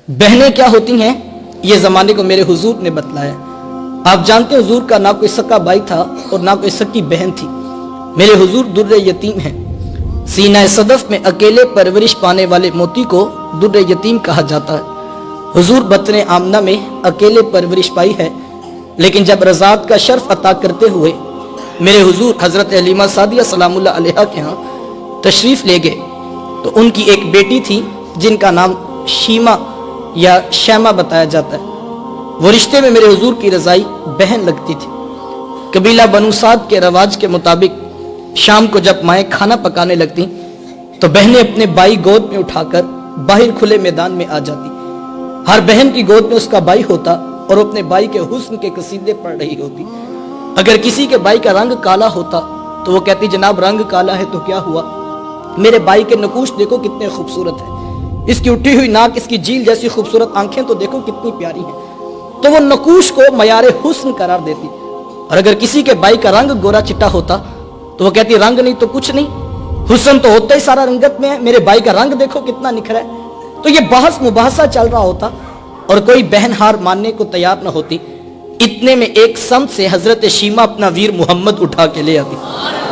बहनें क्या होती हैं ये ज़माने को मेरे हुजूर ने बतलाया। आप जानते हैं हुजूर का ना कोई सक्का भाई था और ना कोई सक्की बहन थी। मेरे हुजूर दुर्रे यतीम हैं। सीना सदफ में अकेले परवरिश पाने वाले मोती को दुर्रे यतीम कहा जाता है। हुजूर बतने आमना में अकेले परवरिश पाई है, लेकिन जब रज़ात का शर्फ अता करते हुए मेरे हुजूर हज़रत हलीमा सादिया सलामुल्लाह अलैहा के यहाँ तशरीफ़ ले गए तो उनकी एक बेटी थी जिनका नाम शीमा या शैमा बताया जाता है। वो रिश्ते में मेरे हुजूर की रज़ाई बहन लगती थी। कबीला बनु साद के रवाज के मुताबिक शाम को जब माएँ खाना पकाने लगती तो बहनें अपने भाई गोद में उठाकर बाहर खुले मैदान में आ जाती। हर बहन की गोद में उसका भाई होता और अपने भाई के हुस्न के कसीदे पढ़ रही होती। अगर किसी के भाई का रंग काला होता तो वो कहती, जनाब रंग काला है तो क्या हुआ, मेरे भाई के नकूश देखो कितने खूबसूरत है, इसकी उठी हुई नाक, इसकी झील जैसी खूबसूरत आंखें तो देखो कितनी प्यारी हैं। तो वो नकूश को मयारे हुस्न करार देती। और अगर किसी के भाई का रंग गोरा चिट्टा होता तो वो कहती, रंग नहीं तो कुछ नहीं, हुस्न तो होता ही सारा रंगत में है, मेरे भाई का रंग देखो कितना निखरा है। तो ये बहस मुबाहसा चल रहा होता और कोई बहन हार मानने को तैयार न होती। इतने में एक सम से हजरत शीमा अपना वीर मोहम्मद उठा के ले आती।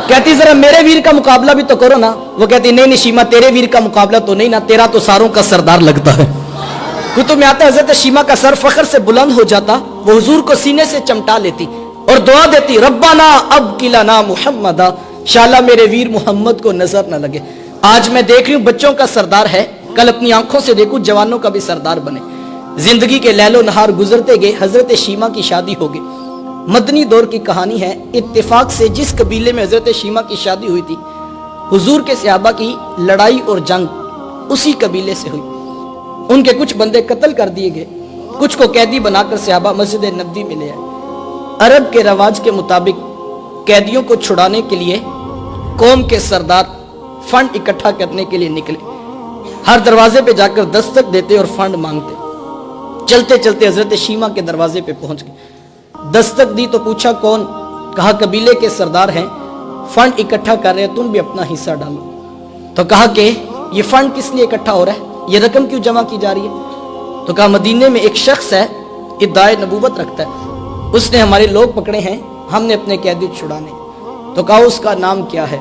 कहती, जरा मेरे वीर का मुकाबला भी तो करो ना। वो कहती, नहीं शीमा, तेरे वीर का मुकाबला तो नहीं ना, तेरा तो सारों का सरदार लगता है। कुतुब में आता है हजरत शीमा का सर फख्र से बुलंद हो जाता। वो हुजूर को सीने से चमटा लेती और दुआ देती, रब्बाना अब किलाना मुहम्मदा, शाला मेरे वीर मोहम्मद को नजर न लगे। आज मैं देख रही हूं बच्चों का सरदार है, कल अपनी आंखों से देखूं जवानों का भी सरदार बने। जिंदगी के लैलो नहार गुजरते गए, हजरत शीमा की शादी हो गई। मदनी दौर की कहानी है। इत्तेफाक से जिस कबीले में हजरत शीमा की शादी हुई थी, हुजूर के सहाबा की लड़ाई और जंग उसी कबीले से हुई। उनके कुछ बंदे कत्ल कर दिए गए, कुछ को कैदी बनाकर सहाबा मस्जिद नबवी में ले आए। अरब के रवाज के मुताबिक कैदियों को छुड़ाने के लिए कौम के सरदार फंड इकट्ठा करने के लिए निकले। हर दरवाजे पे जाकर दस्तक देते और फंड मांगते। चलते चलते हजरत शीमा के दरवाजे पे पहुंच गए। दस्तक दी तो पूछा कौन? कहा कबीले के सरदार हैं, फंड इकट्ठा कर रहे हैं, तुम भी अपना हिस्सा डालो। तो कहा कि ये फंड किस लिए इकट्ठा हो रहा है, ये रकम क्यों जमा की जा रही है? तो कहा मदीने में एक शख्स है, इद्दाए नबूवत रखता है, उसने हमारे लोग पकड़े हैं, हमने अपने कैदी छुड़ाने। तो कहा उसका नाम क्या है?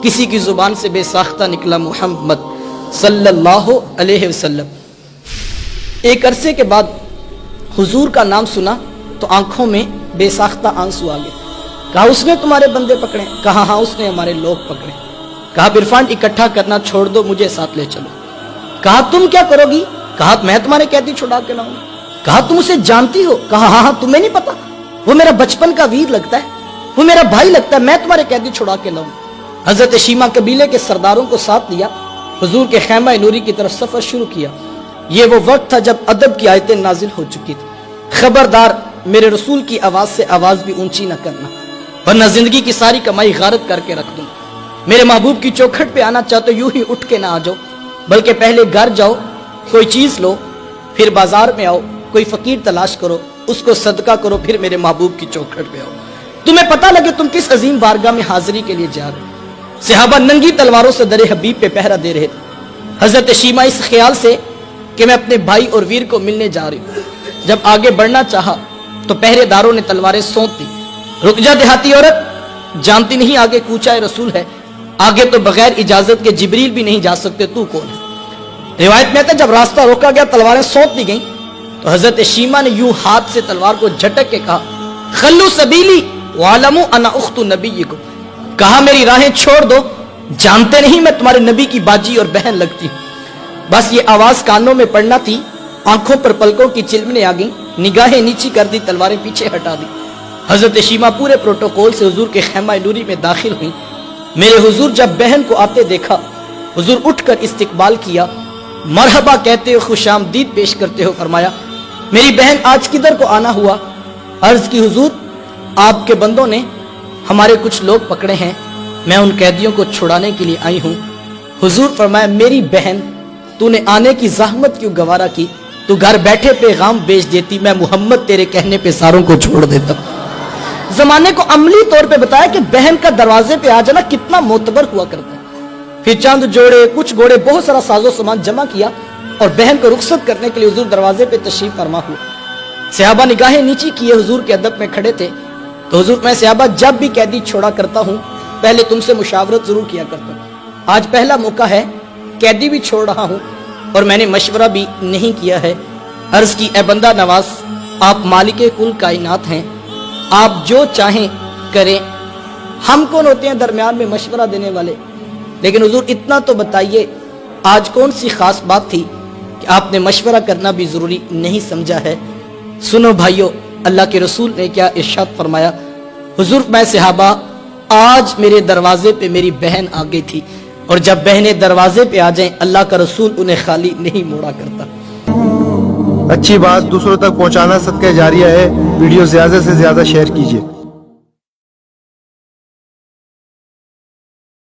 किसी की जुबान से बेसाख्ता निकला, मुहम्मद सल्लल्लाहु अलैहि वसल्लम। एक अरसे के बाद हुजूर का नाम सुना तो आंखों में बेसाख्ता आंसू आ गए। कहा उसने तुम्हारे बंदे पकड़े? कहा हाँ उसने हमारे लोग पकड़े। कहा फिर फंड इकट्ठा करना छोड़ दो, मुझे साथ ले चलो। कहा तुम क्या करोगी? कहा मैं तुम्हारे कैदी छुड़ा के लाऊंगा। कहा तुम उसे जानती हो? कहा हाँ हाँ, तुम्हें नहीं पता, वो मेरा बचपन का वीर लगता है, वो मेरा भाई लगता है, मैं तुम्हारे कैदी छुड़ा के लाऊंगा। हजरत शीमा कबीले के सरदारों को साथ लिया, हुजूर के खैमा नूरी की तरफ सफर शुरू किया। ये वो वक्त था जब अदब की आयतें नाजिल हो चुकी थी। खबरदार मेरे रसूल की आवाज से आवाज भी ऊंची न करना, वरना जिंदगी की सारी कमाई गारत करके रख दूंगा। मेरे महबूब की चौखट पे आना चाहते यूं ही उठ के ना आ जाओ, बल्कि पहले घर जाओ, कोई चीज लो, फिर बाजार में आओ, कोई फकीर तलाश करो, उसको सदका करो, फिर मेरे महबूब की चौखट पे आओ, तुम्हें पता लगे तुम किस अजीम बारगाह में हाजिरी के लिए जा रहे। सहाबा नंगी तलवारों से दरे हबीब पे पहरा दे रहे थे। हजरत शीमा इस ख्याल से कि मैं अपने भाई और वीर को मिलने जा रही हूँ, जब आगे बढ़ना चाहा तो पहरेदारों ने तलवारें सौंप दी। रुक जा देहाती औरत, जानती नहीं आगे कूचा रसूल है, आगे तो बगैर इजाजत के जिब्रील भी नहीं जा सकते, तू कौन है? रिवायत में आता जब रास्ता रोका गया, तलवारें सौंप दी गई तो हजरत शीमा ने यूं हाथ से तलवार को झटक के कहा, खल्लू सबीली वालमू अना उख्तु नबीयिकुम, कहा मेरी राहें छोड़ दो, जानते नहीं मैं तुम्हारे नबी की बाजी और बहन लगती हूं। बस ये आवाज कानों में पड़ना थी, आंखों पर पलकों की चिलमने आ गई, निगाहें नीची कर दी, तलवारें पीछे हटा दी। हजरत शीमा पूरे प्रोटोकॉल से हुजूर के खैमा नूरी में दाखिल हुई। मेरे हुजूर जब बहन को आते देखा, हुजूर उठकर इस्तकबाल किया, मरहबा कहते हो, खुशामदीद पेश करते हो, फरमाया मेरी बहन आज किधर को आना हुआ? अर्ज की हुजूर आपके बंदों ने हमारे कुछ लोग पकड़े हैं, मैं उन कैदियों को छुड़ाने के लिए आई हूं। हुजूर फरमाया मेरी बहन, तूने आने की जहमत क्यों गवारा की, तू घर बैठे पैगाम बेच देती, मैं मोहम्मद तेरे कहने पे सारों को छोड़ देता। जमाने को अमली तौर पे बताया कि बहन का दरवाजे पे आ जाना कितना मोतबर हुआ करता है। फिर चंद जोड़े, कुछ घोड़े, बहुत सारा साजो सामान जमा किया اور بہن کو رخصت کرنے کے لیے حضور دروازے پہ تشریف فرما ہوئے. صحابہ نگاہیں نیچی کیے حضور کے ادب میں کھڑے تھے. تو حضور میں صحابہ جب بھی قیدی چھوڑا کرتا ہوں پہلے تم سے مشاورت ضرور کیا کرتا ہوں. آج پہلا موقع ہے, قیدی بھی چھوڑ رہا ہوں اور میں نے مشورہ بھی نہیں کیا ہے. عرض کی اے بندہ نواز, آپ مالک کل کائنات ہیں, آپ جو چاہیں کریں. ہم کون ہوتے ہیں درمیان میں مشورہ دینے والے؟ لیکن حضور اتنا تو بتائیے آج کون سی خاص بات تھی کہ آپ نے مشورہ کرنا بھی ضروری نہیں سمجھا ہے؟ سنو بھائیو, اللہ کے رسول نے کیا ارشاد فرمایا. حضور میں صحابہ, آج میرے دروازے پہ میری بہن آ گئی تھی, اور جب بہنیں دروازے پہ آ جائیں اللہ کا رسول انہیں خالی نہیں موڑا کرتا. اچھی بات دوسروں تک پہنچانا صدقہ جاریہ ہے. ویڈیو زیادہ سے زیادہ شیئر کیجیے.